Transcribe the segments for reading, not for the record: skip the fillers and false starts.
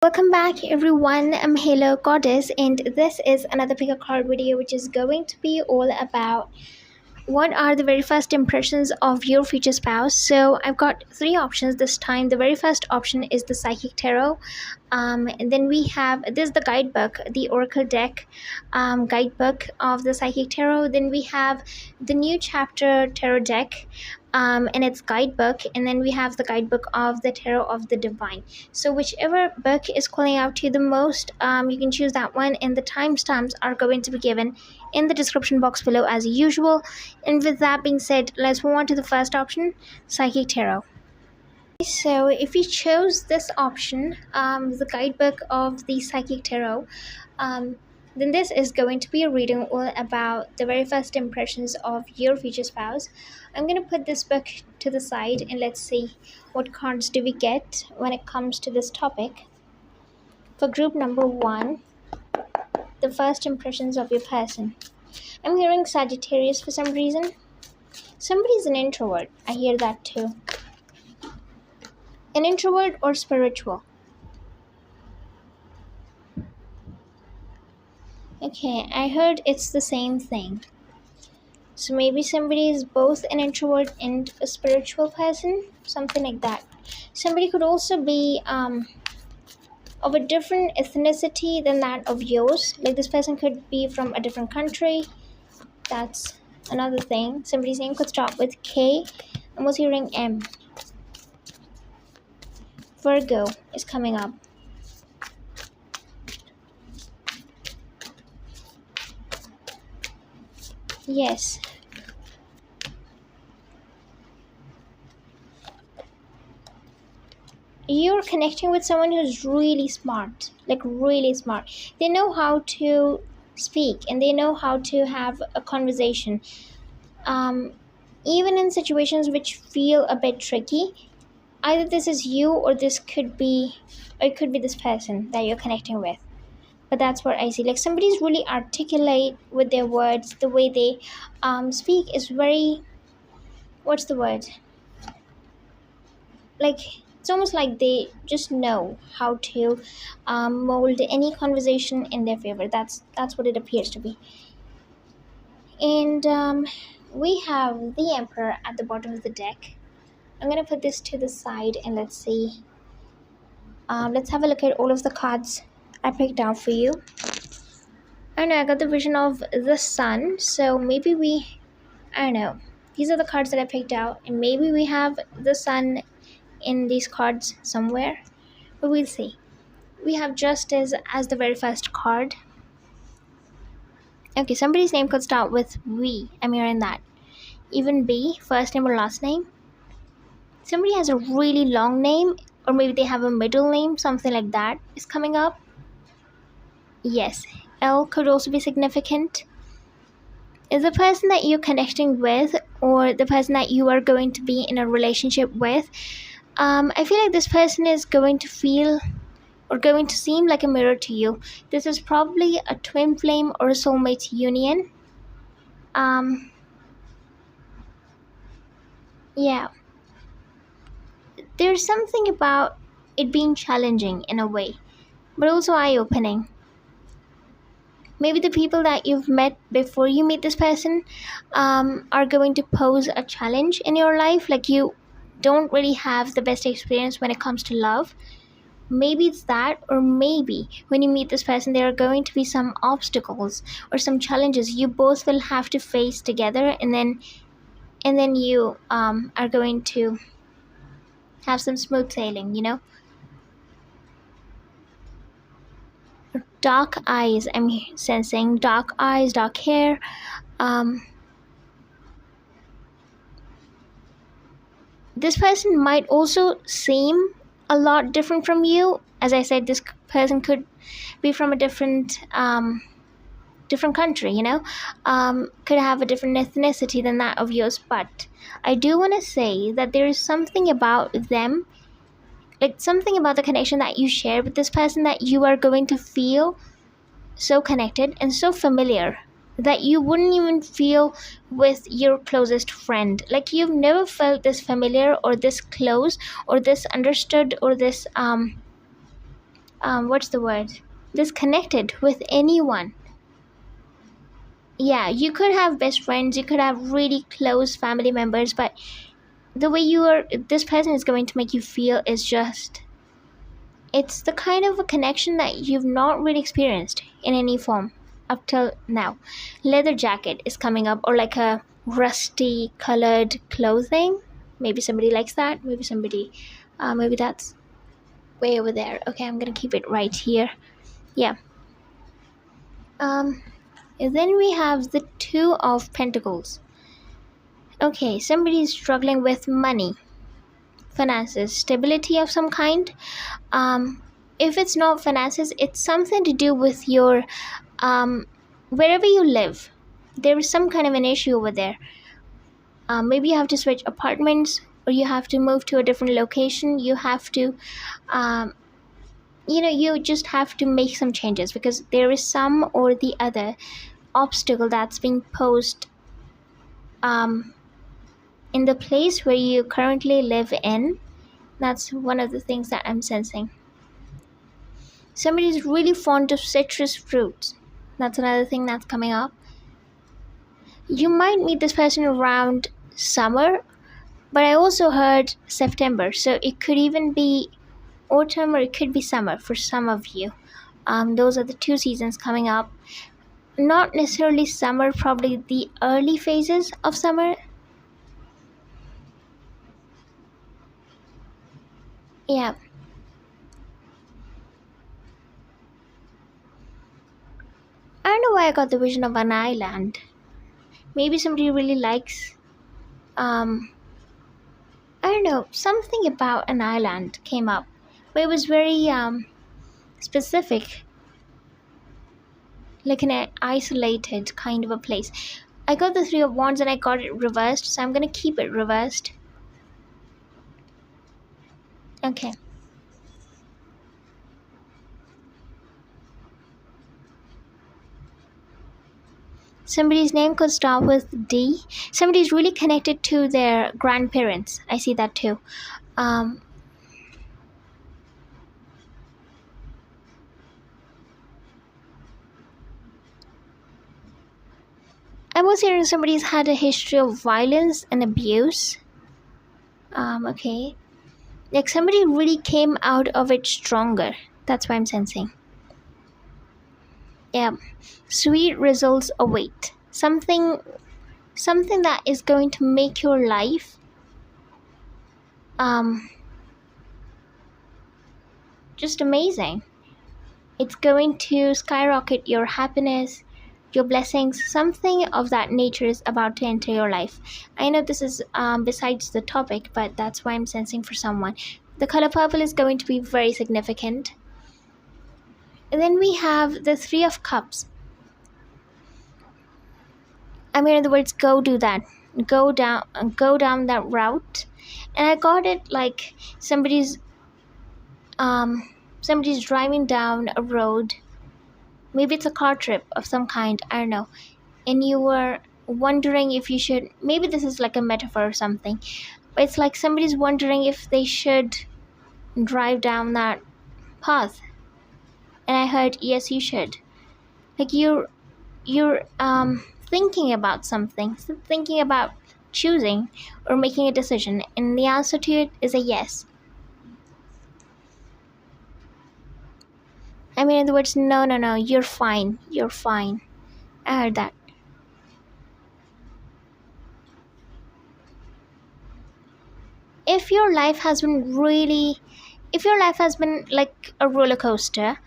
Welcome back everyone. I'm Halo Goddess and this is another pick a card video which is going to be all about what are the very first impressions of your future spouse. So I've got three options this time. The very first option is the Psychic Tarot. And then we have this is the guidebook, the Oracle deck guidebook of the Psychic Tarot. Then we have the New Chapter Tarot deck and its guidebook, and then we have the guidebook of the Tarot of the Divine. So whichever book is calling out to you the most, you can choose that one, and the timestamps are going to be given in the description box below as usual. And with that being said, let's move on to the first option, Psychic Tarot. So if you chose this option, the guidebook of the Psychic Tarot, then this is going to be a reading all about the very first impressions of your future spouse. I'm going to put this book to the side and let's see what cards do we get when it comes to this topic. For group number 1, the first impressions of your person. I'm hearing Sagittarius for some reason. Somebody's an introvert. I hear that too. An introvert or spiritual? Okay, I heard it's the same thing. So maybe somebody is both an introvert and a spiritual person, something like that. Somebody could also be of a different ethnicity than that of yours. Like this person could be from a different country. That's another thing. Somebody's name could start with K. I was hearing M. Virgo is coming up. Yes. You're connecting with someone who's really smart, like really smart. They know how to speak and they know how to have a conversation. Even in situations which feel a bit tricky, either this is you or this could be, or it could be this person that you're connecting with. But that's what I see. Like somebody's really articulate with their words. The way they speak is very, what's the word? Like it's almost like they just know how to mold any conversation in their favor. That's what it appears to be. And we have the Emperor at the bottom of the deck. I'm gonna put this to the side and let's see. Let's have a look at all of the cards I picked out for you. I know I got the vision of the sun, so maybe I don't know. These are the cards that I picked out, and maybe we have the sun in these cards somewhere, but we'll see. We have Justice as the very first card. Okay, somebody's name could start with V. I'm hearing that. Even B, first name or last name. Somebody has a really long name, or maybe they have a middle name, something like that is coming up. Yes, L could also be significant. Is the person that you're connecting with or the person that you are going to be in a relationship with, I feel like this person is going to feel or going to seem like a mirror to you. This is probably a twin flame or a soulmate union. Yeah. There's something about it being challenging in a way, but also eye-opening. Maybe the people that you've met before you meet this person are going to pose a challenge in your life. Like you don't really have the best experience when it comes to love. Maybe it's that, or maybe when you meet this person there are going to be some obstacles or some challenges you both will have to face together, and then you are going to have some smooth sailing, you know. Dark eyes, I'm sensing dark eyes, dark hair. This person might also seem a lot different from you. As I said, this person could be from a different country, you know, could have a different ethnicity than that of yours. But I do want to say that there is something about them, like something about the connection that you share with this person, that you are going to feel so connected and so familiar that you wouldn't even feel with your closest friend. Like you've never felt this familiar or this close or this understood or this what's the word, disconnected with anyone. Yeah, you could have best friends, you could have really close family members, but the way this person is going to make you feel is just, it's the kind of a connection that you've not really experienced in any form up till now. Leather jacket is coming up, or like a rusty colored clothing. Maybe somebody likes that. Maybe that's way over there. Okay, I'm gonna keep it right here. Yeah. And then we have the Two of Pentacles. Okay, somebody's struggling with money, finances, stability of some kind. If it's not finances, it's something to do with your wherever you live. There is some kind of an issue over there. Maybe you have to switch apartments, or you have to move to a different location. You have to you just have to make some changes, because there is some or the other obstacle that's being posed in the place where you currently live in. That's one of the things that I'm sensing. Somebody's really fond of citrus fruits. That's another thing that's coming up. You might meet this person around summer, but I also heard September, so it could even be autumn or it could be summer for some of you. Those are the two seasons coming up. Not necessarily summer, probably the early phases of summer. Yeah. I don't know why I got the vision of an island. Maybe somebody really likes I don't know, something about an island came up, but it was very specific, like an isolated kind of a place. I got the Three of Wands and I got it reversed, so I'm gonna keep it reversed. Okay. Somebody's name could start with D. Somebody's really connected to their grandparents. I see that too. I'm also hearing somebody's had a history of violence and abuse. Okay. Like somebody really came out of it stronger. That's what I'm sensing. Yeah. Sweet results await. Something that is going to make your life just amazing. It's going to skyrocket your happiness, your blessings. Something of that nature is about to enter your life. I know this is besides the topic, but that's why I'm sensing for someone. The color purple is going to be very significant. And then we have the Three of Cups. I mean, in other words, go do that. Go down that route. And I got it like somebody's driving down a road. Maybe it's a car trip of some kind, I don't know. And you were wondering if you should, maybe this is like a metaphor or something, but it's like somebody's wondering if they should drive down that path. And I heard, yes, you should. Like you're thinking about something, thinking about choosing or making a decision, and the answer to it is a yes. I mean, in other words, no, you're fine. I heard that. If your life has been like a roller coaster,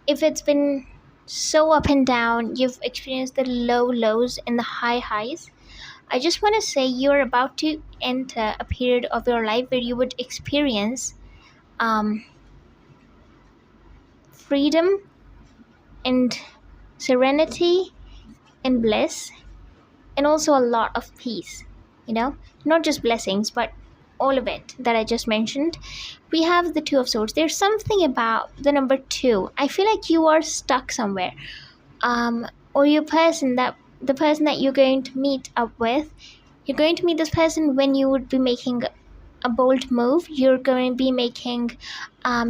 if it's been so up and down, you've experienced the low lows and the high highs, I just want to say you're about to enter a period of your life where you would experience freedom and serenity and bliss, and also a lot of peace. Not just blessings, but all of it that I just mentioned. We have the Two of Swords. There's something about the number 2. I feel like you are stuck somewhere, or the person that you're going to meet up with. You're going to meet this person when you would be making a bold move, you're going to be making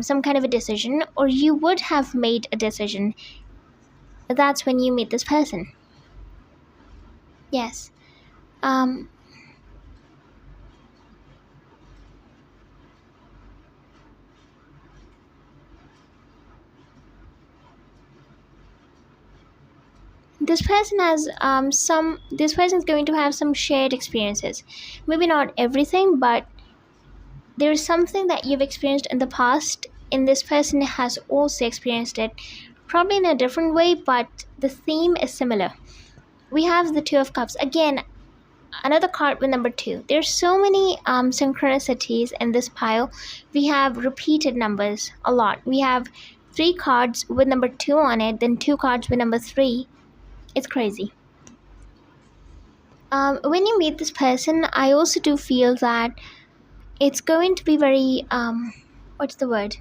some kind of a decision, or you would have made a decision. That's when you meet this person. Yes. Um, this person has this person is going to have some shared experiences. Maybe not everything, but there's something that you've experienced in the past, and this person has also experienced it, probably in a different way, but the theme is similar. We have the Two of Cups again, another card with number two. There's so many synchronicities in this pile. We have repeated numbers a lot. We have three cards with number two on it, then two cards with number three. It's crazy. When you meet this person, I also do feel that it's going to be very what's the word?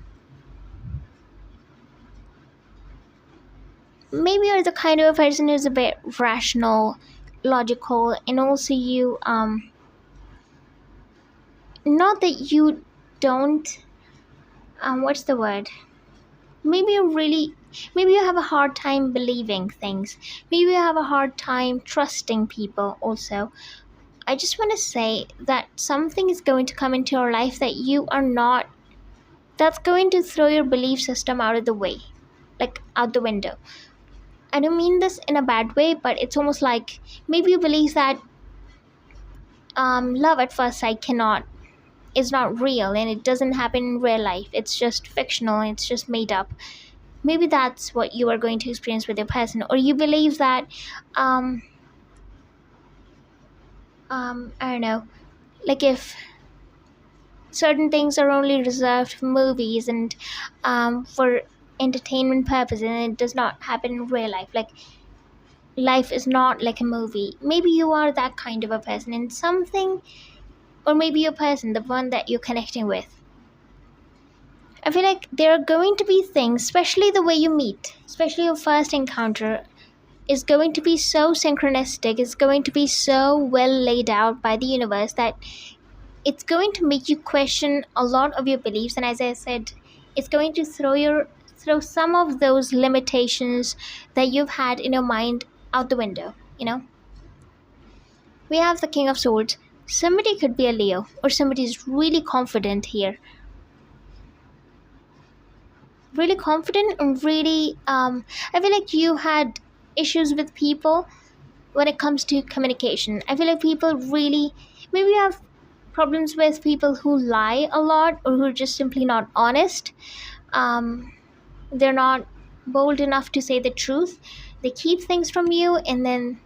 Maybe you're the kind of a person who's a bit rational, logical, and also you not that you don't what's the word? Maybe maybe you have a hard time believing things. Maybe you have a hard time trusting people also. I just want to say that something is going to come into your life that you are not, that's going to throw your belief system out of the way, like out the window. I don't mean this in a bad way, but it's almost like maybe you believe that love at first sight cannot, is not real, and it doesn't happen in real life. It's just fictional, it's just made up. Maybe that's what you are going to experience with your person. Or you believe that I don't know, like if certain things are only reserved for movies and for entertainment purposes, and it does not happen in real life, like life is not like a movie. Maybe you are that kind of a person in something, or maybe your person, the one that you're connecting with. I feel like there are going to be things, especially the way you meet, especially your first encounter, is going to be so synchronistic, it's going to be so well laid out by the universe that it's going to make you question a lot of your beliefs. And as I said, it's going to throw some of those limitations that you've had in your mind out the window, you know. We have the King of Swords. Somebody could be a Leo, or somebody is really confident here, really confident, and really I feel like you had issues with people when it comes to communication. I feel like people really, maybe you have problems with people who lie a lot, or who are just simply not honest. They're not bold enough to say the truth. They keep things from you, and then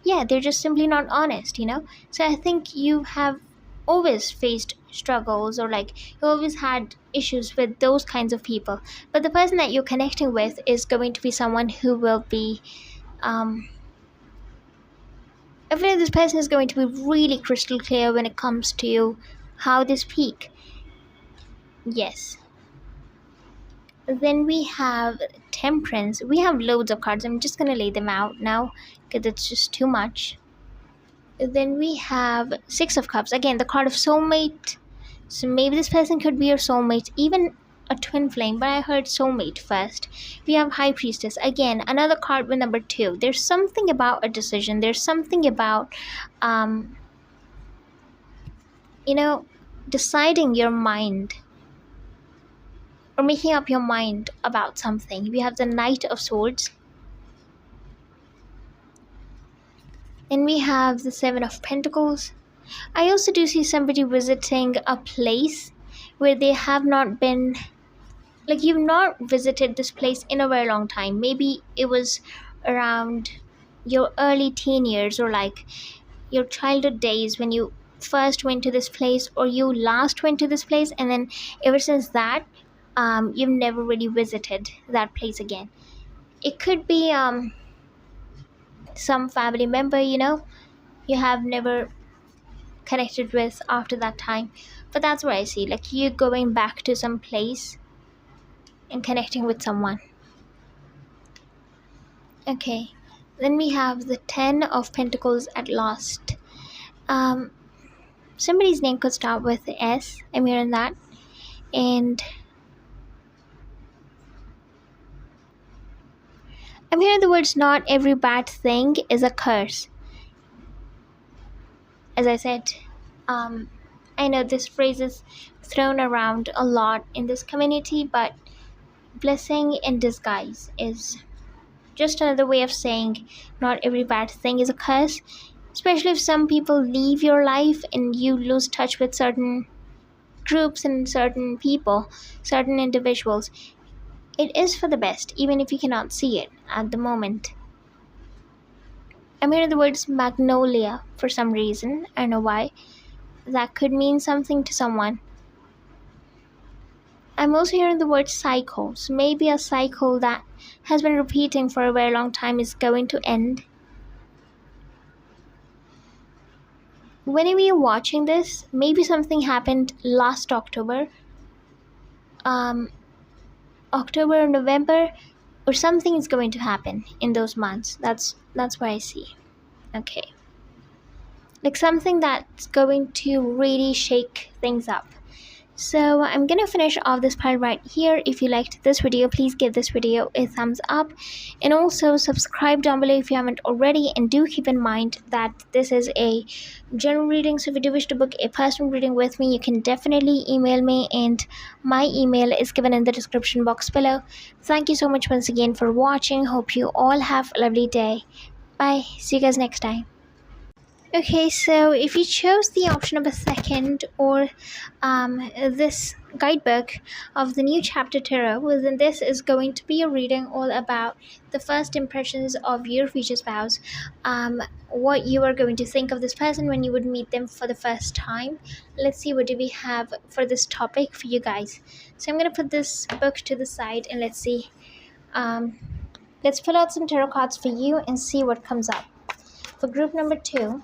yeah, they're just simply not honest, you know. So I think you have always faced struggles, or like you always had issues with those kinds of people. But the person that you're connecting with is going to be someone who will be I feel like this person is going to be really crystal clear when it comes to how they speak. Yes. Then we have Temperance. We have loads of cards. I'm just going to lay them out now because it's just too much. Then we have Six of Cups. Again, the card of soulmate. So maybe this person could be your soulmate, even a twin flame, but I heard soulmate first. We have High Priestess. Again, another card with number two. There's something about a decision. There's something about, you know, deciding your mind, or making up your mind about something. We have the Knight of Swords. Then we have the Seven of Pentacles. I also do see somebody visiting a place where they have not been, like you've not visited this place in a very long time. Maybe it was around your early teen years, or like your childhood days when you first went to this place, or you last went to this place, and then ever since that you've never really visited that place again. It could be some family member, you know, you have never connected with after that time. But that's what I see, like you going back to some place and connecting with someone. Okay, then we have the Ten of Pentacles at last. um Somebody's name could start with S. I'm hearing that. And I'm hearing the words, not every bad thing is a curse. As I said, I know this phrase is thrown around a lot in this community, but blessing in disguise is just another way of saying not every bad thing is a curse, especially if some people leave your life and you lose touch with certain groups and certain people, certain individuals. It is for the best, even if you cannot see it at the moment. I'm hearing the words magnolia for some reason. I don't know why. That could mean something to someone. I'm also hearing the word cycle. So maybe a cycle that has been repeating for a very long time is going to end. Whenever you're watching this, maybe something happened last October, October or November, or something is going to happen in those months. That's what I see. Okay. Like something that's going to really shake things up. So I'm gonna finish off this part right here. If you liked this video, please give this video a thumbs up, and also subscribe down below if you haven't already. And do keep in mind that this is a general reading, so if you do wish to book a personal reading with me, you can definitely email me, and my email is given in the description box below. Thank you so much once again for watching. Hope you all have a lovely day. Bye. See you guys next time. Okay, so if you chose the option of a second, or this guidebook of the new chapter tarot, well, then this is going to be a reading all about the first impressions of your future spouse, what you are going to think of this person when you would meet them for the first time. Let's see, what do we have for this topic for you guys. So I'm going to put this book to the side, and let's see. Let's pull out some tarot cards for you and see what comes up. For group number 2,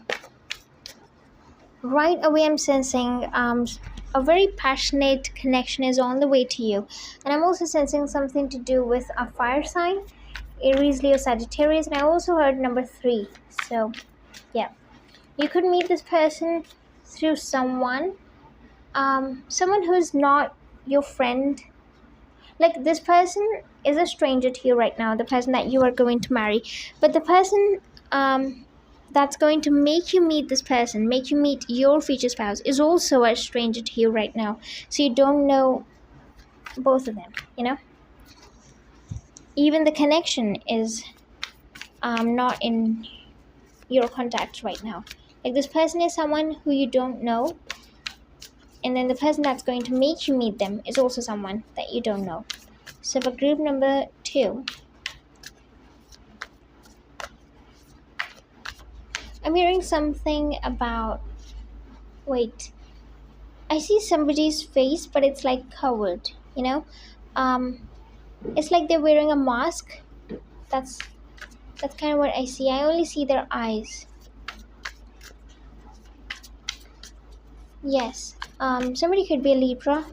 right away I'm sensing a very passionate connection is on the way to you, and I'm also sensing something to do with a fire sign, Aries, Leo, Sagittarius, and I also heard number 3. So yeah, you could meet this person through someone who's not your friend. Like, this person is a stranger to you right now, the person that you are going to marry, but the person that's going to make you meet this person, make you meet your future spouse, is also a stranger to you right now. So you don't know both of them, Even the connection is not in your contacts right now. Like, this person is someone who you don't know, and then the person that's going to make you meet them is also someone that you don't know. So for group number 2, I'm hearing something about, wait, I see somebody's face, but it's like covered, it's like they're wearing a mask. That's kind of what I see. I only see their eyes. Yes, somebody could be a Libra.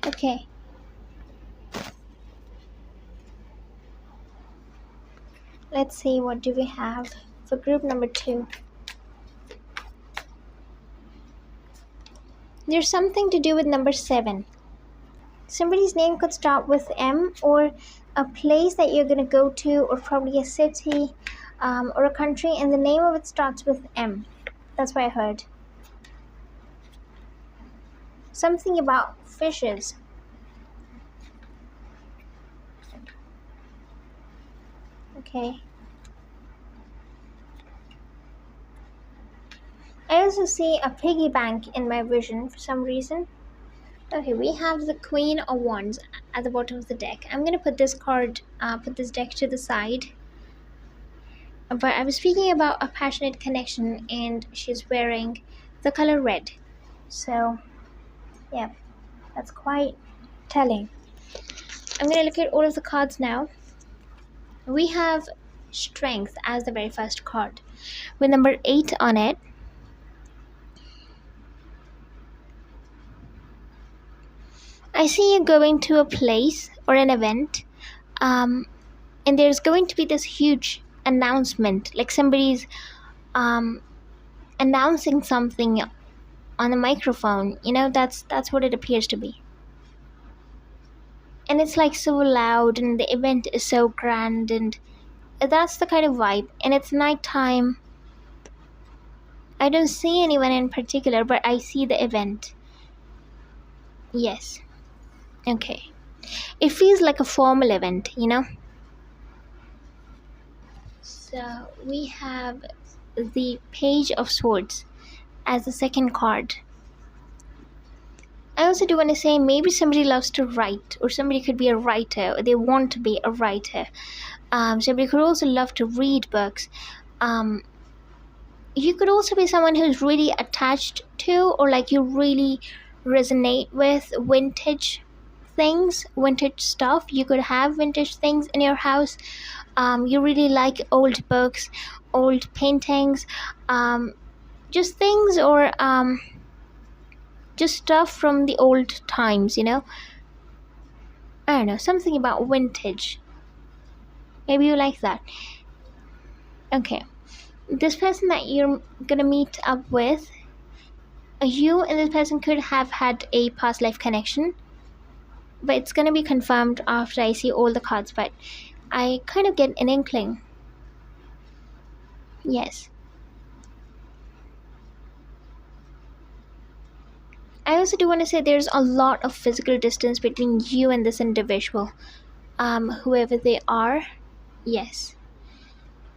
Okay. Let's see, what do we have for group number 2? There's something to do with number 7. Somebody's name could start with M, or a place that you're going to go to, or probably a city or a country, and the name of it starts with M. That's what I heard. Something about fishes. Okay. I also see a piggy bank in my vision for some reason. Okay, we have the Queen of Wands at the bottom of the deck. I'm gonna put this deck to the side. But I was speaking about a passionate connection, and she's wearing the color red. So yeah, that's quite telling. I'm gonna look at all of the cards now. We have Strength as the very first card, with number 8 on it. I see you going to a place or an event, and there's going to be this huge announcement, like somebody's um announcing something on the microphone. That's what it appears to be. And it's like so loud, and the event is so grand, and that's the kind of vibe. And it's nighttime. I don't see anyone in particular, but I see the event. Yes. Okay. It feels like a formal event. So we have the Page of Swords as the second card. I also do want to say maybe somebody loves to write, or somebody could be a writer, or they want to be a writer. Somebody could also love to read books. You could also be someone who's really attached to, or like you really resonate with vintage things, vintage stuff. You could have vintage things in your house. You really like old books, old paintings, just things, or just stuff from the old times. I don't know, something about vintage. Maybe you like that. Okay. This person that you're gonna meet up with, you and this person could have had a past life connection, but it's gonna be confirmed after I see all the cards, but I kind of get an inkling. Yes. I also do want to say there's a lot of physical distance between you and this individual, whoever they are. Yes.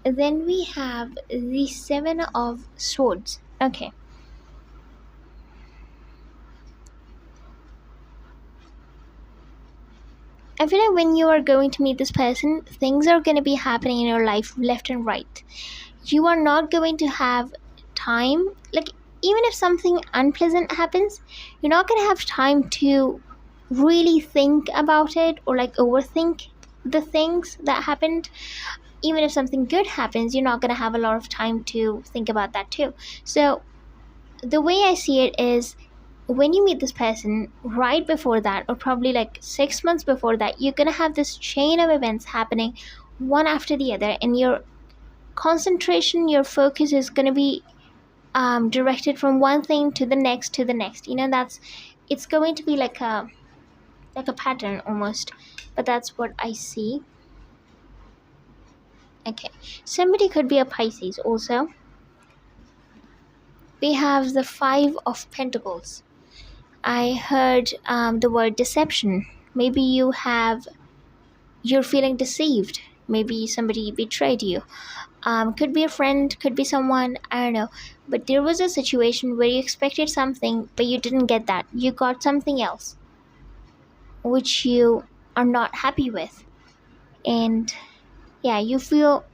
Then we have the Seven of Swords. Okay. I feel like when you are going to meet this person, things are going to be happening in your life left and right. You are not going to have time, like, even if something unpleasant happens, you're not going to have time to really think about it, or like overthink the things that happened. Even if something good happens, you're not going to have a lot of time to think about that too. So the way I see it is, when you meet this person, right before that, or probably like 6 months before that, you're going to have this chain of events happening one after the other, and your concentration, your focus is going to be directed from one thing to the next to the next. It's going to be like a pattern almost, but that's what I see. Okay, somebody could be a Pisces also. We have the Five of Pentacles. I heard the word deception. Maybe you're feeling deceived. Maybe somebody betrayed you. Could be a friend, could be someone, I don't know. But there was a situation where you expected something, but you didn't get that. You got something else, which you are not happy with. And yeah, you feel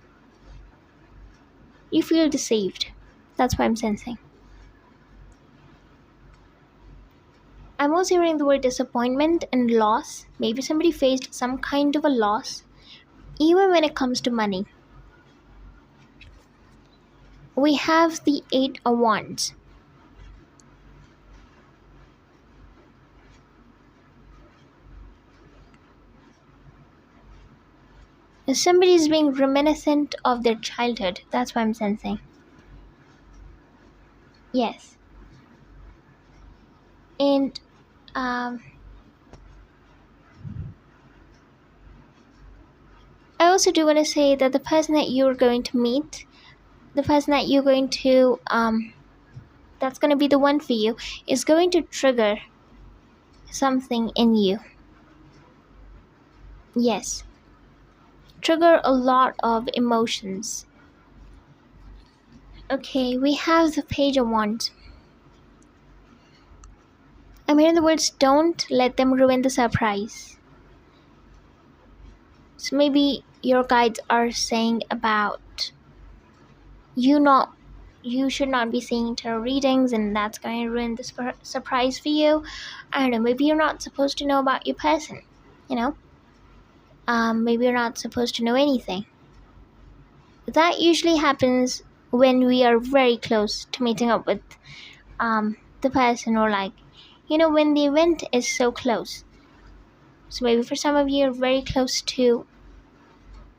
deceived. That's what I'm sensing. I'm also hearing the word disappointment and loss. Maybe somebody faced some kind of a loss, even when it comes to money. We have the Eight of Wands. Somebody's being reminiscent of their childhood. That's what I'm sensing. Yes. And I also do want to say that the person that you're going to meet, the person that you're going to that's going to be the one for you, is going to trigger something in you. Yes. Trigger a lot of emotions. Okay, we have the Page of Wands. I'm hearing the words, don't let them ruin the surprise. So maybe your guides are saying about you should not be seeing tarot readings, and that's going to ruin the surprise for you. I don't know, maybe you're not supposed to know about your person, maybe you're not supposed to know anything. That usually happens when we are very close to meeting up with the person, or like, when the event is so close. So maybe for some of you, you're very close to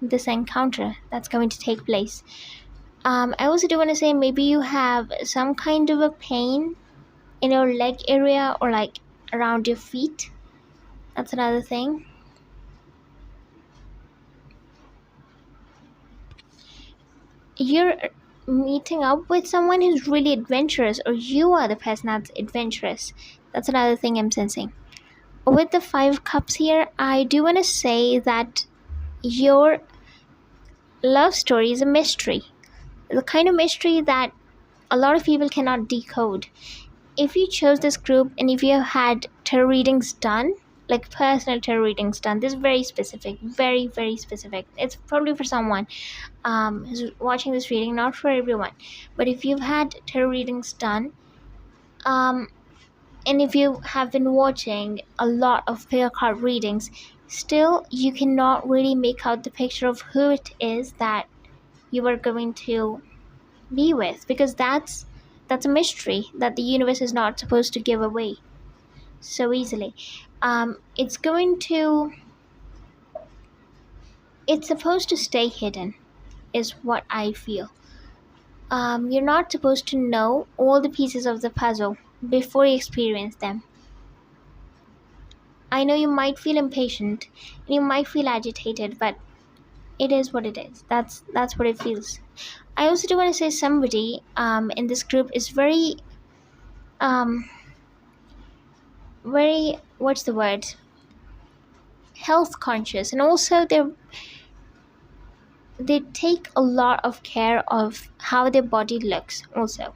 this encounter that's going to take place. I also do want to say maybe you have some kind of a pain in your leg area or like around your feet. That's another thing. You're meeting up with someone who's really adventurous, or you are the person that's adventurous. That's another thing I'm sensing. With the 5 cups here, I do want to say that your love story is a mystery. The kind of mystery that a lot of people cannot decode. If you chose this group and if you had tarot readings done, like personal tarot readings done, this is very specific, very, very specific. It's probably for someone who's watching this reading, not for everyone. But if you've had tarot readings done, and if you have been watching a lot of pick a card readings, still you cannot really make out the picture of who it is that you are going to be with, because that's a mystery that the universe is not supposed to give away so easily. It's supposed to stay hidden, is what I feel. You're not supposed to know all the pieces of the puzzle before you experience them. I know you might feel impatient and you might feel agitated, but it is what it is. That's what it feels. I also do want to say somebody in this group is very what's the word, health conscious, and also they take a lot of care of how their body looks. Also,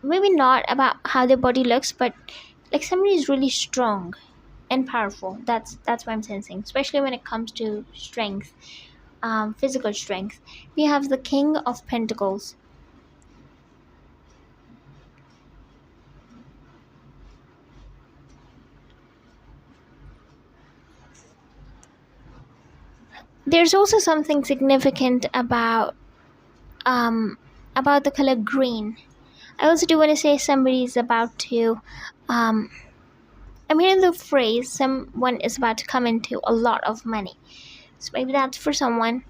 maybe not about how their body looks, but like somebody is really strong and powerful. That's what I'm sensing, especially when it comes to strength, physical strength. We have the King of Pentacles. There's also something significant about the color green. I also do want to say somebody is about to I'm hearing the phrase someone is about to come into a lot of money. So maybe that's for someone.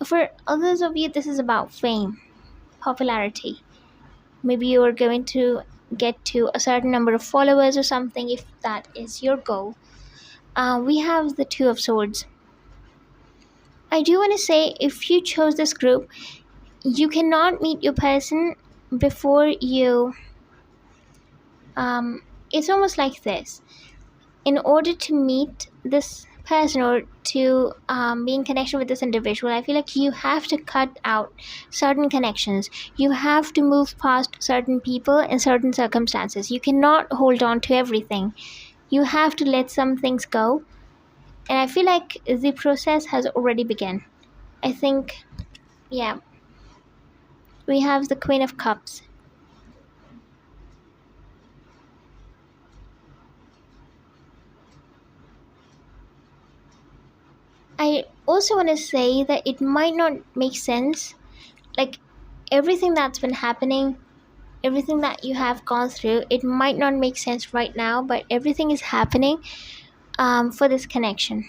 For others of you, this is about fame, popularity. Maybe you are going to get to a certain number of followers or something, if that is your goal. We have the Two of Swords. I do want to say, if you chose this group, you cannot meet your person before you it's almost like this. In order to meet this person or to be in connection with this individual, I feel like you have to cut out certain connections. You have to move past certain people and certain circumstances. You cannot hold on to everything. You have to let some things go. And I feel like the process has already begun. I think, yeah, we have the Queen of Cups. I also want to say that it might not make sense. Like, everything that's been happening, everything that you have gone through, it might not make sense right now, but everything is happening for this connection.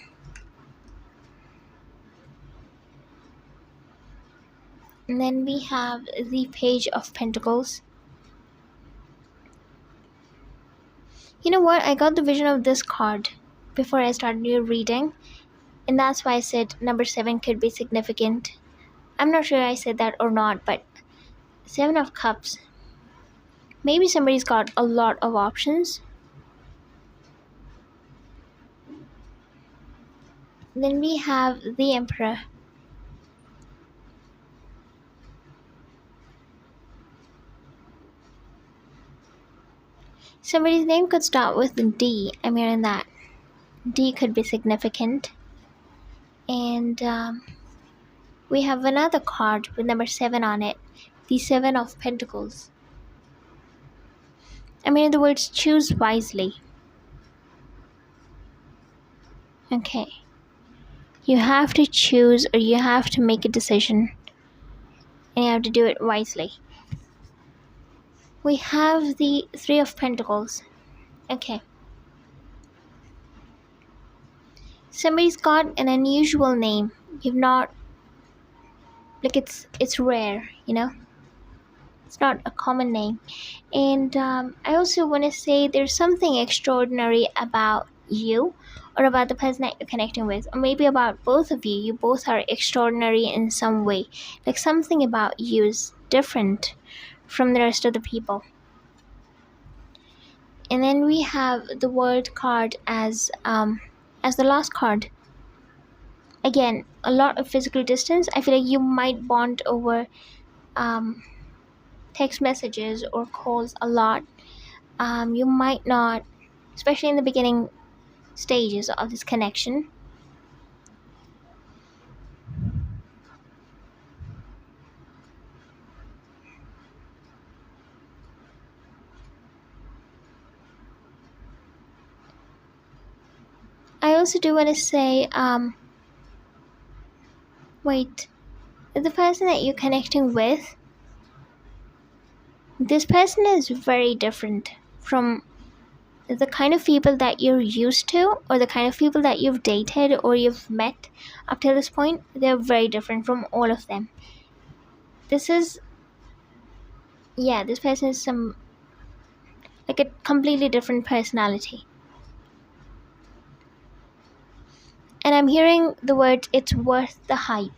And then we have the Page of Pentacles. You know what? I got the vision of this card before I started your reading, and that's why I said number 7 could be significant. I'm not sure I said that or not, but 7 of Cups. Maybe somebody's got a lot of options. Then we have the Emperor. Somebody's name could start with D. I'm hearing that. D could be significant. And we have another card with number 7 on it. The 7 of Pentacles. I'm hearing the words choose wisely. Okay. You have to choose, or you have to make a decision. And you have to do it wisely. We have the 3 of Pentacles. Okay. Somebody's got an unusual name. you've not, like, it's rare, it's not a common name. And I also want to say there's something extraordinary about you, or about the person that you're connecting with, or maybe about both of you. You both are extraordinary in some way. Like, something about you is different from the rest of the people. And then we have the World card as the last card. Again, a lot of physical distance. I feel like you might bond over text messages or calls a lot. You might not, especially in the beginning stages of this connection. I also do want to say, the person that you're connecting with, this person is very different from the kind of people that you're used to, or the kind of people that you've dated or you've met up to this point. They're very different from all of them. This person is like a completely different personality. And I'm hearing the word, it's worth the hype.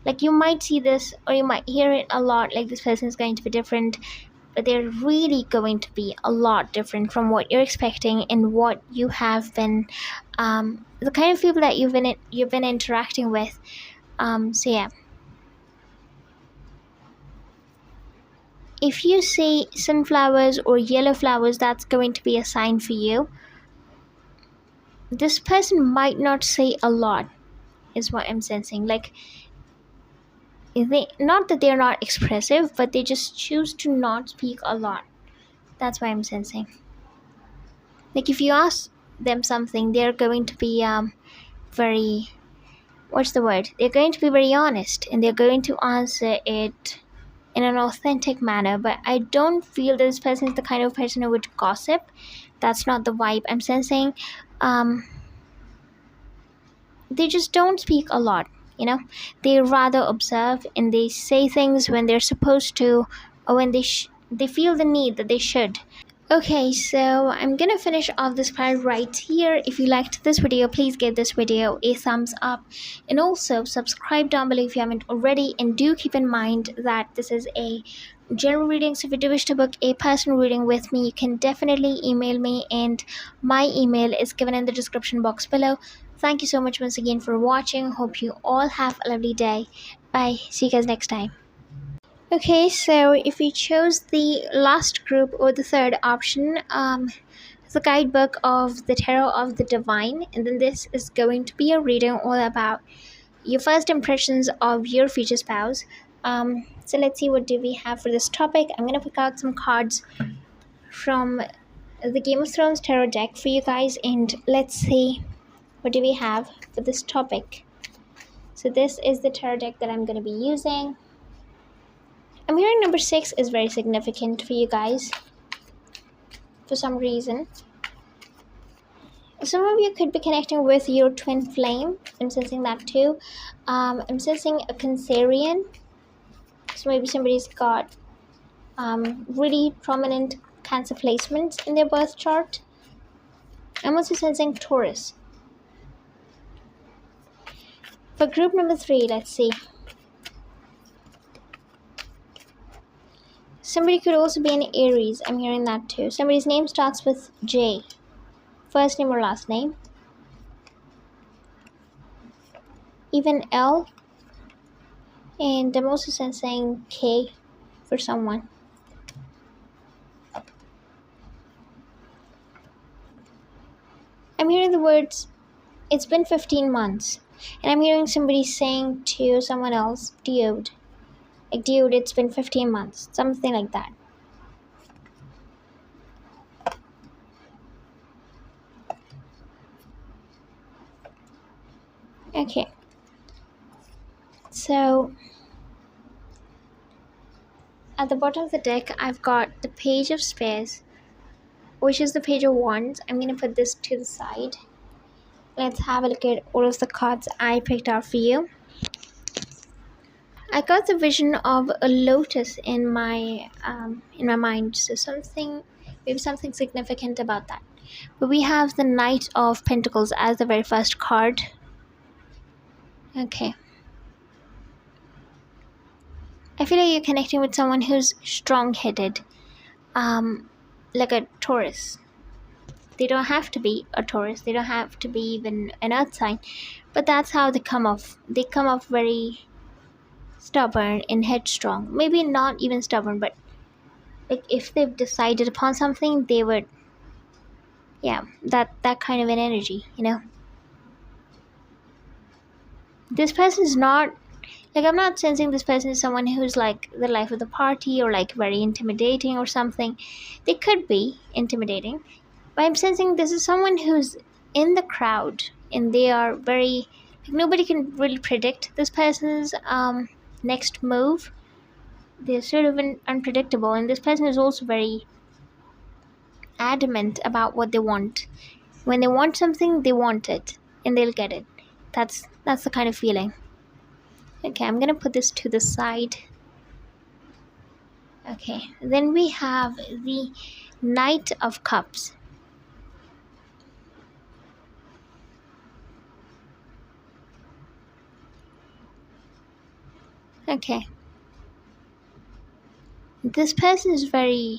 Like, you might see this, or you might hear it a lot, like this person is going to be different, but they're really going to be a lot different from what you're expecting and what you have been, the kind of people that you've been interacting with. So yeah. If you see sunflowers or yellow flowers, that's going to be a sign for you. This person might not say a lot, is what I'm sensing. Like, not that they're not expressive, but they just choose to not speak a lot. That's what I'm sensing. Like, if you ask them something, they're going to be very, they're going to be very honest, and they're going to answer it in an authentic manner. But I don't feel this person is the kind of person who would gossip. That's not the vibe I'm sensing. They just don't speak a lot. They rather observe, and they say things when they're supposed to, or when they feel the need that they should. Okay, so I'm gonna finish off this part right here. If you liked this video, please give this video a thumbs up, and also subscribe down below if you haven't already. And do keep in mind that this is a general reading, so if you do wish to book a personal reading with me, you can definitely email me, and my email is given in the description box below. Thank you so much once again for watching. Hope you all have a lovely day. Bye. See you guys next time. Okay, so if we chose the last group, or the third option, it's a guidebook of the Tarot of the Divine, and then this is going to be a reading all about your first impressions of your future spouse. So let's see, what do we have for this topic. I'm gonna pick out some cards from the Game of Thrones tarot deck for you guys, and let's see what do we have for this topic. So this is the tarot deck that I'm going to be using. I'm hearing number 6 is very significant for you guys for some reason. Some of you could be connecting with your twin flame. I'm sensing that too. I'm sensing a Cancerian. So maybe somebody's got really prominent Cancer placements in their birth chart. I'm also sensing Taurus. For group number 3, let's see. Somebody could also be an Aries. I'm hearing that too. Somebody's name starts with J. First name or last name. Even L. And I'm also sensing K for someone. I'm hearing the words, it's been 15 months. And I'm hearing somebody saying to someone else, dude. Like, dude, it's been 15 months. Something like that. Okay. So, at the bottom of the deck, I've got the Page of Spears, which is the Page of Wands. I'm going to put this to the side. Let's have a look at all of the cards I picked out for you. I got the vision of a lotus in my mind, so maybe something significant about that. But we have the Knight of Pentacles as the very first card. Okay, I feel like you're connecting with someone who's strong-headed, like a Taurus. They don't have to be a Taurus. They don't have to be even an Earth sign, but that's how they come off. They come off very stubborn and headstrong. Maybe not even stubborn, but like if they've decided upon something, they would, yeah, that kind of an energy. This person is not, like, I'm not sensing this person is someone who's like the life of the party or like very intimidating or something. They could be intimidating, but I'm sensing this is someone who's in the crowd and they are very, like, nobody can really predict this person's next move. They're sort of unpredictable, and this person is also very adamant about what they want. When they want something, they want it and they'll get it. That's the kind of feeling. Okay, I'm gonna put this to the side. Okay, then we have the Knight of Cups. Okay, this person is very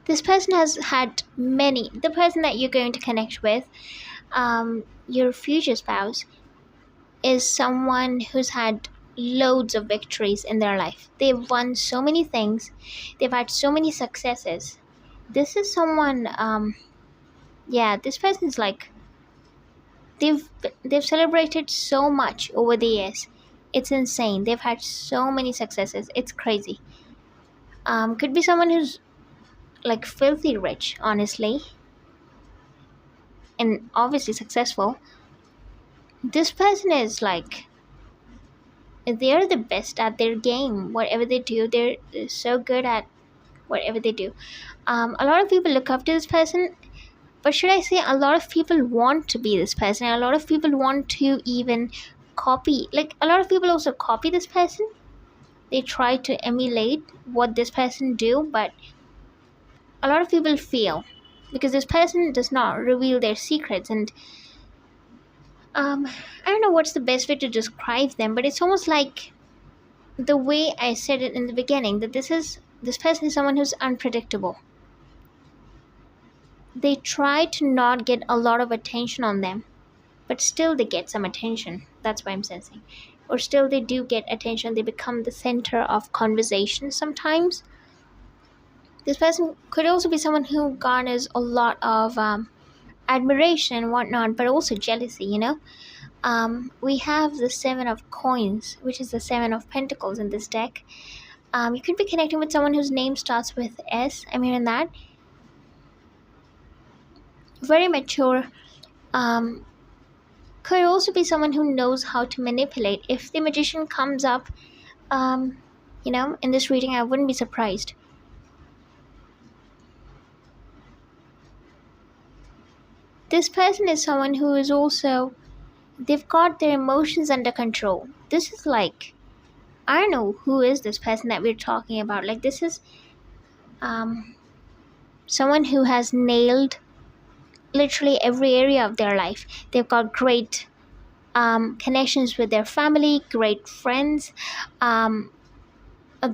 this person has had many, the person that you're going to connect with, your future spouse, is someone who's had loads of victories in their life. They've won so many things, they've had so many successes. This is someone, yeah, this person is like, they've celebrated so much over the years. It's insane. They've had so many successes. It's crazy. Could be someone who's like filthy rich, honestly, and obviously successful. This person is like, they're the best at their game. Whatever they do, they're so good at whatever they do. A lot of people look up to this person, but should I say, a lot of people want to be this person. A lot of people want to even copy. Like, a lot of people also copy this person. They try to emulate what this person do, but a lot of people fail because this person does not reveal their secrets. And I don't know what's the best way to describe them, but it's almost like the way I said it in the beginning, that this person is someone who's unpredictable. They try to not get a lot of attention on them, but still they get some attention. That's what I'm sensing. Or still they do get attention. They become the center of conversation sometimes. This person could also be someone who garners a lot of admiration and whatnot, but also jealousy. We have the Seven of Coins, which is the Seven of Pentacles in this deck. You could be connecting with someone whose name starts with S. I'm hearing that. Very mature. Could also be someone who knows how to manipulate. If the Magician comes up, in this reading, I wouldn't be surprised. This person is someone who is also, they've got their emotions under control. This is like, I don't know who is this person that we're talking about. Like, this is someone who has nailed literally every area of their life. They've got great connections with their family, great friends, a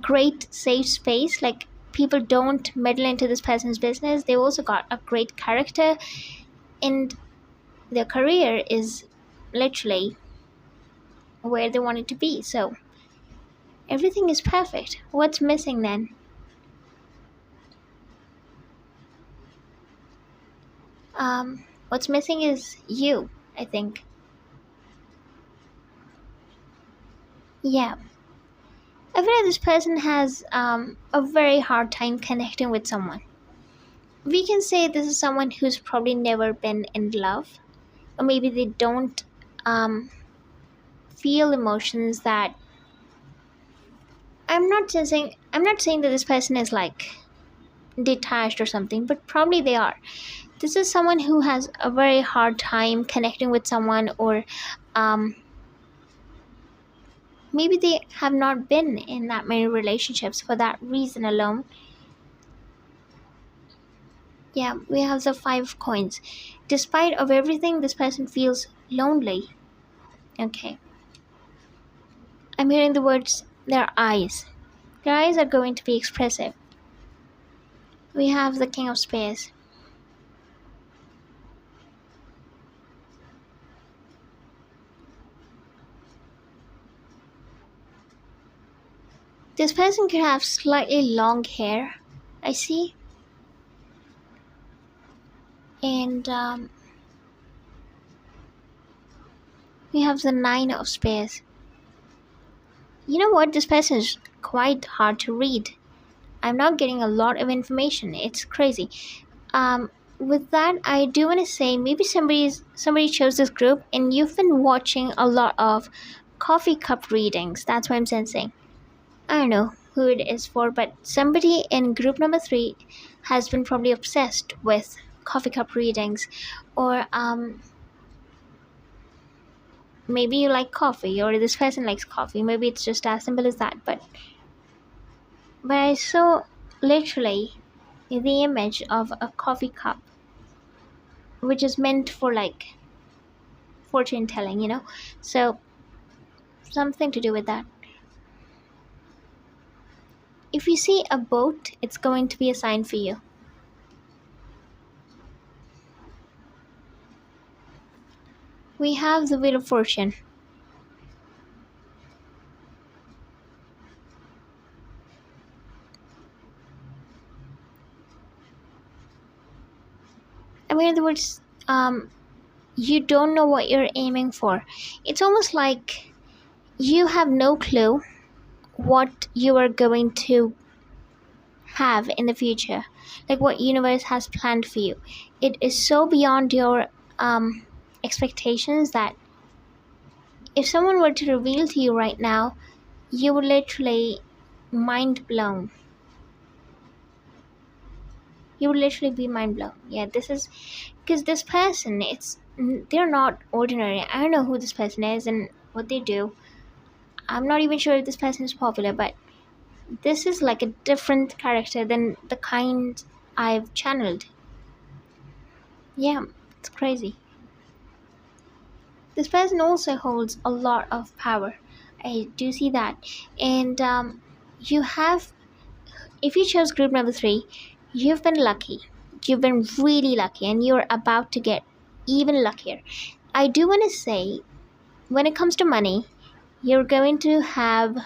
great safe space. Like, people don't meddle into this person's business. They've also got a great character, and their career is literally where they want it to be. So everything is perfect. What's missing then? What's missing is you, I think. Yeah, I feel like this person has a very hard time connecting with someone. We can say this is someone who's probably never been in love, or maybe they don't feel emotions that, I'm not saying that this person is like detached or something, but probably they are. This is someone who has a very hard time connecting with someone, or um, maybe they have not been in that many relationships for that reason alone. Yeah, we have the five of coins. Despite of everything, this person feels lonely. Okay, I'm hearing the words their eyes. Their eyes are going to be expressive. We have the king of spades. This person could have slightly long hair, I see. And we have the nine of spades. You know what? This person is quite hard to read. I'm not getting a lot of information. It's crazy. Um, with that, I do want to say maybe somebody chose this group, and you've been watching a lot of coffee cup readings. That's what I'm sensing. I don't know who it is for, but somebody in group number three has been probably obsessed with coffee cup readings, or maybe you like coffee, or this person likes coffee. Maybe it's just as simple as that. But I saw literally the image of a coffee cup, which is meant for like fortune telling, So something to do with that. If you see a boat, it's going to be a sign for you. We have the Wheel of Fortune. I mean, in other words, you don't know what you're aiming for. It's almost like you have no clue what you are going to have in the future, like what universe has planned for you. It is so beyond your expectations that if someone were to reveal to you right now, you would literally mind blown. You would literally be mind blown. Yeah, this is because this person, they're not ordinary. I don't know who this person is and what they do. I'm not even sure if this person is popular, but this is like a different character than the kind I've channeled. Yeah, it's crazy. This person also holds a lot of power. I do see that. And you have, if you chose group number three, you've been lucky. You've been really lucky, and you're about to get even luckier. I do want to say, when it comes to money, you're going to have,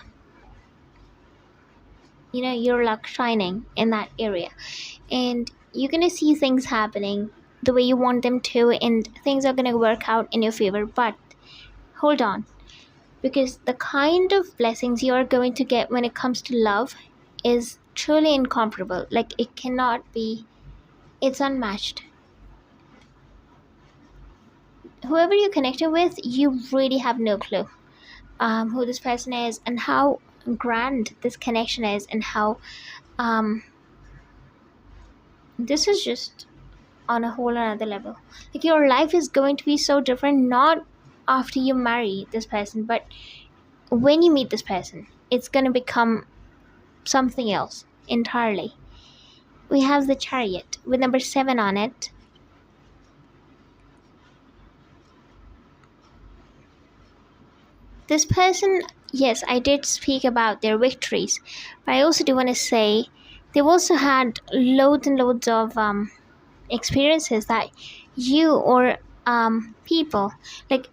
your luck shining in that area. And you're going to see things happening the way you want them to, and things are going to work out in your favor. But hold on, because the kind of blessings you are going to get when it comes to love is truly incomparable. Like, it cannot be, it's unmatched. Whoever you're connected with, you really have no clue who this person is and how grand this connection is, and how um, this is just on a whole another level. Like, your life is going to be so different, not after you marry this person, but when you meet this person, it's going to become something else entirely. We have the Chariot with number 7 on it. This person, yes, I did speak about their victories, but I also do want to say they've also had loads and loads of experiences that you or people, like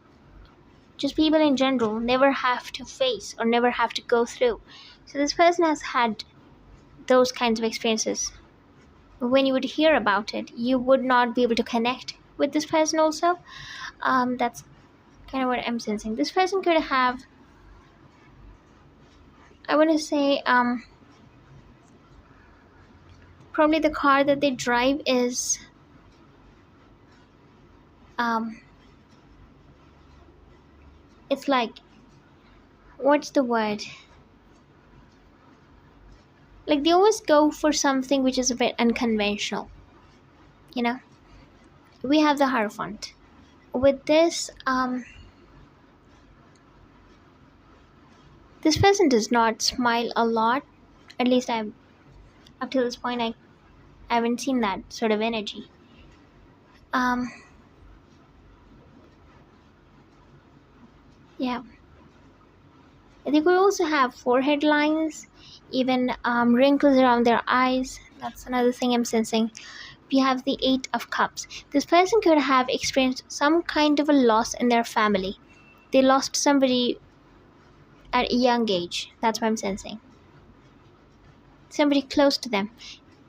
just people in general, never have to face or never have to go through. So this person has had those kinds of experiences. When you would hear about it, you would not be able to connect with this person also. That's kind of what I'm sensing. This person could have, I want to say, probably the car that they drive is, um, it's like, what's the word? like they always go for something which is a bit unconventional, you know. We have the Hierophant. With this person does not smile a lot. At least I, up to this point, I haven't seen that sort of energy. Um, yeah. They could also have forehead lines, even wrinkles around their eyes. That's another thing I'm sensing. We have the Eight of Cups. This person could have experienced some kind of a loss in their family. They lost somebody at a young age. That's what I'm sensing. Somebody close to them.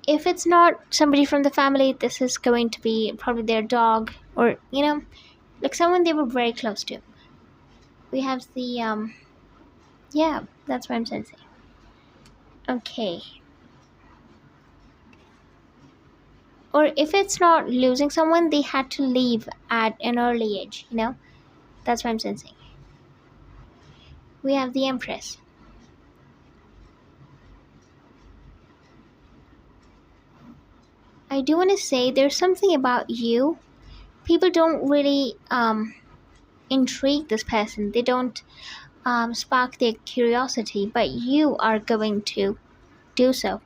If it's not somebody from the family, this is going to be probably their dog, or like someone they were very close to. We have the yeah, that's what I'm sensing. Okay. Or if it's not losing someone, they had to leave at an early age, That's what I'm sensing. We have the Empress. I do want to say there's something about you. People don't really intrigue this person. They don't spark their curiosity, but you are going to do so.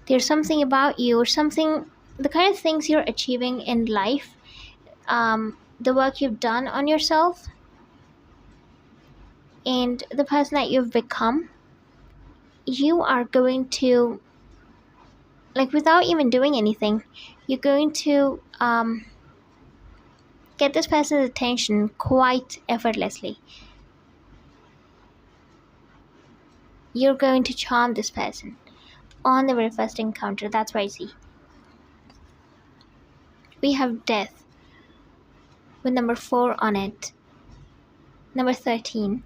There's something about you, or something, the kind of things you're achieving in life, the work you've done on yourself, and the person that you've become. You are going to, like, without even doing anything, you're going to get this person's attention quite effortlessly. You're going to charm this person on the very first encounter. That's what I see. We have Death with number 4 on it. Number 13.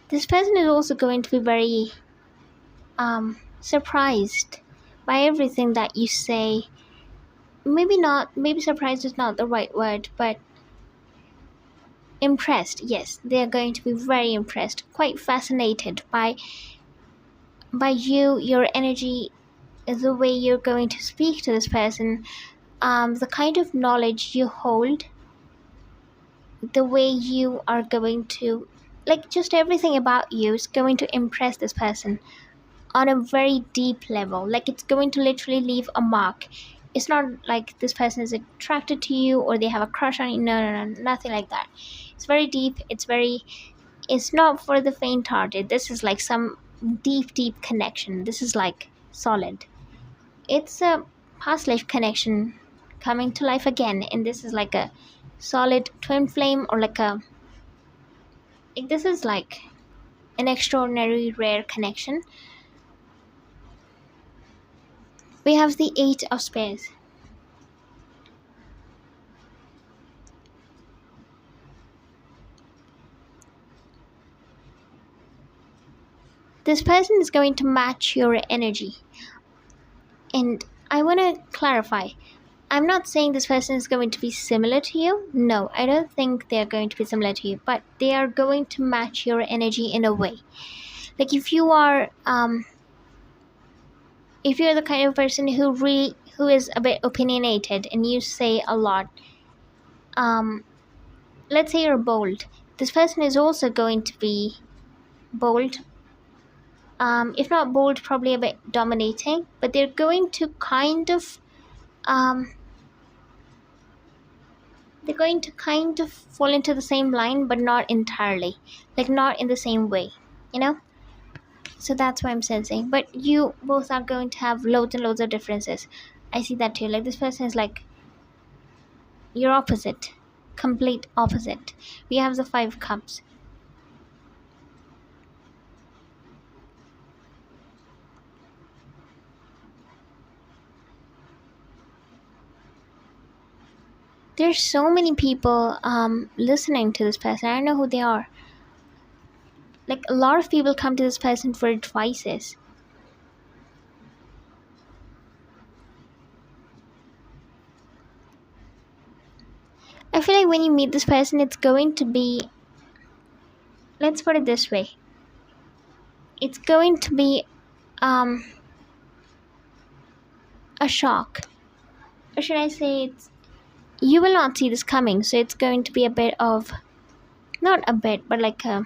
This person is also going to be very surprised by everything that you say. Maybe surprised is not the right word, but impressed. Yes, they are going to be very impressed, quite fascinated by you, your energy, the way you're going to speak to this person, the kind of knowledge you hold, the way you are going to, like, just everything about you is going to impress this person on a very deep level. Like, it's going to literally leave a mark. It's not like this person is attracted to you or they have a crush on you. No, nothing like that. It's very deep. It's not for the faint-hearted. This is like some deep connection. This is like solid. It's a past life connection coming to life again, and this is like a solid twin flame, or this is like an extraordinary rare connection. We have the Eight of Spades. This person is going to match your energy. And I want to clarify. I'm not saying this person is going to be similar to you. No, I don't think they're going to be similar to you. But they are going to match your energy in a way. Like, if you're the kind of person who is a bit opinionated and you say a lot, let's say you're bold. This person is also going to be bold. If not bold, probably a bit dominating, but they're going to kind of fall into the same line, but not entirely, like not in the same way, so that's what I'm sensing. But you both are going to have loads and loads of differences. I see that too. Like, this person is like your opposite, complete opposite. We have the 5 cups. There's so many people listening to this person. I don't know who they are. Like, a lot of people come to this person for advices. I feel like when you meet this person, it's going to be, let's put it this way, it's going to be um a shock, or should I say, it's, you will not see this coming, so it's going to be a bit of, not a bit, but like a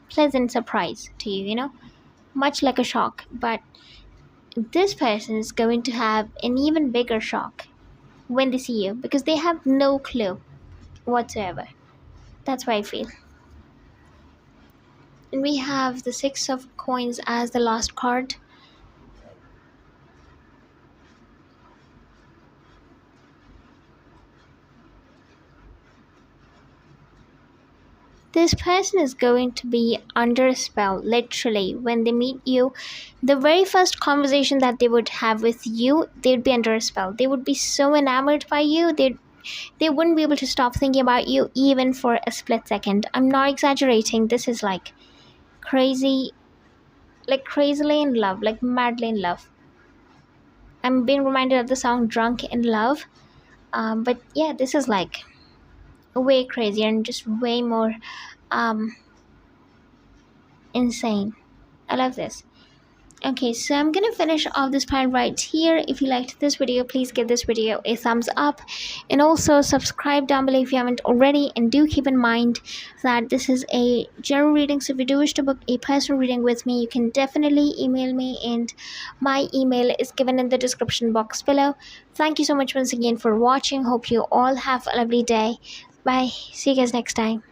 pleasant surprise to you, much like a shock. But this person is going to have an even bigger shock when they see you, because they have no clue whatsoever. That's what I feel. And we have the Six of Coins as the last card. This person is going to be under a spell, literally. When they meet you, the very first conversation that they would have with you, they'd be under a spell. They would be so enamored by you, they wouldn't be able to stop thinking about you even for a split second. I'm not exaggerating. This is like crazy, like crazily in love, like madly in love. I'm being reminded of the song Drunk in Love. But yeah, this is like way crazier and just way more insane. I love this. Okay, so I'm gonna finish off this part right here. If you liked this video, please give this video a thumbs up, and also subscribe down below if you haven't already. And do keep in mind that this is a general reading, so if you do wish to book a personal reading with me, you can definitely email me, and my email is given in the description box below. Thank you so much once again for watching. Hope you all have a lovely day. Bye. See you guys next time.